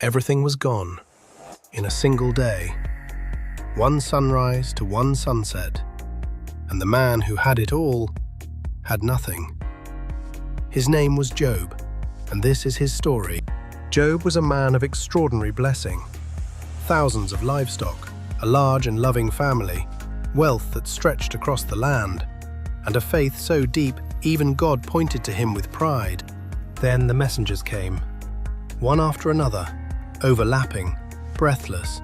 Everything was gone in a single day, one sunrise to one sunset, and the man who had it all had nothing. His name was Job, and this is his story. Job was a man of extraordinary blessing. Thousands of livestock, a large and loving family, wealth that stretched across the land, and a faith so deep even God pointed to him with pride. Then the messengers came, one after another, overlapping, breathless.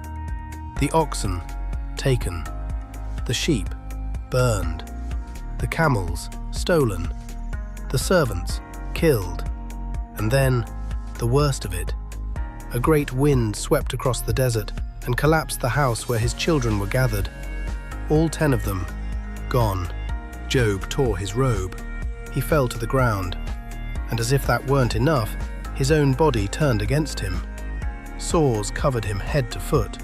The oxen, taken. The sheep, burned. The camels, stolen. The servants, killed. And then, the worst of it. A great wind swept across the desert and collapsed the house where his children were gathered. All 10 of them, gone. Job tore his robe. He fell to the ground. And as if that weren't enough, his own body turned against him. Sores covered him head to foot.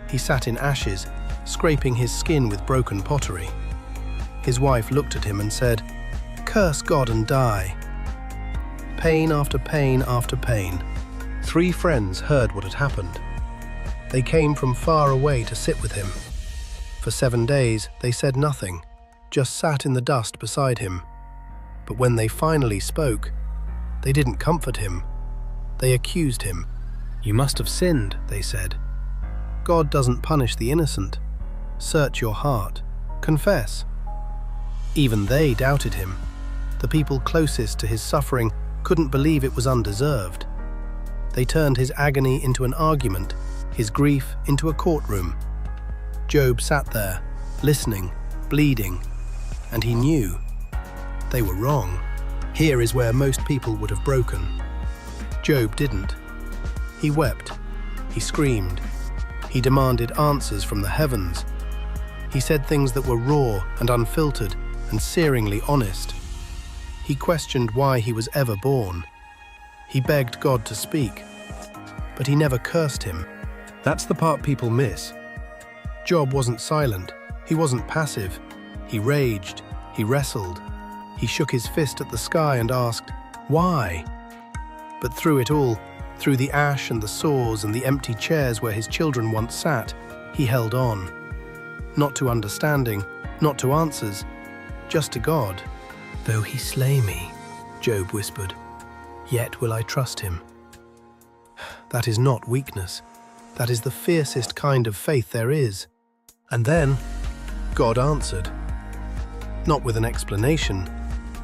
He sat in ashes, scraping his skin with broken pottery. His wife looked at him and said, "Curse God and die." Pain after pain after pain. 3 friends heard what had happened. They came from far away to sit with him. For 7 days they said nothing, just sat in the dust beside him. But when they finally spoke, they didn't comfort him. They accused him. "You must have sinned," they said. "God doesn't punish the innocent. Search your heart. Confess." Even they doubted him. The people closest to his suffering couldn't believe it was undeserved. They turned his agony into an argument, his grief into a courtroom. Job sat there, listening, bleeding, and he knew they were wrong. Here is where most people would have broken. Job didn't. He wept. He screamed. He demanded answers from the heavens. He said things that were raw and unfiltered and searingly honest. He questioned why he was ever born. He begged God to speak, but he never cursed him. That's the part people miss. Job wasn't silent. He wasn't passive. He raged. He wrestled. He shook his fist at the sky and asked, "Why?" But through it all, through the ash and the sores and the empty chairs where his children once sat, he held on. Not to understanding, not to answers, just to God. "Though he slay me," Job whispered, "yet will I trust him." That is not weakness. That is the fiercest kind of faith there is. And then, God answered. Not with an explanation,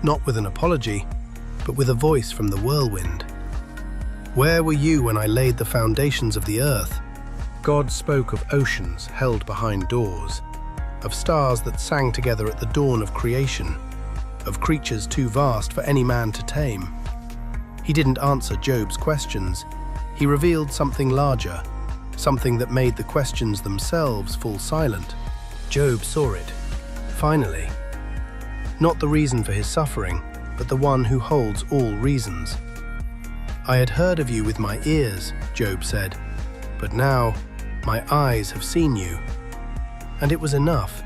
not with an apology, but with a voice from the whirlwind. "Where were you when I laid the foundations of the earth?" God spoke of oceans held behind doors, of stars that sang together at the dawn of creation, of creatures too vast for any man to tame. He didn't answer Job's questions. He revealed something larger, something that made the questions themselves fall silent. Job saw it, finally. Not the reason for his suffering, but the one who holds all reasons. "I had heard of you with my ears," Job said, "but now my eyes have seen you." And it was enough.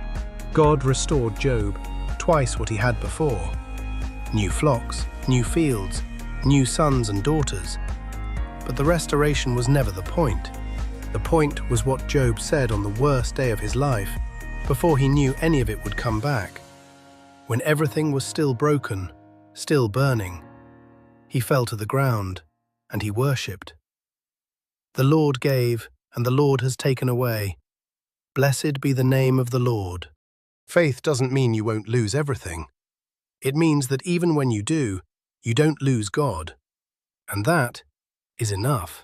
God restored Job, twice what he had before. New flocks, new fields, new sons and daughters. But the restoration was never the point. The point was what Job said on the worst day of his life, before he knew any of it would come back. When everything was still broken, still burning, he fell to the ground, and he worshipped. "The Lord gave, and the Lord has taken away. Blessed be the name of the Lord." Faith doesn't mean you won't lose everything. It means that even when you do, you don't lose God. And that is enough.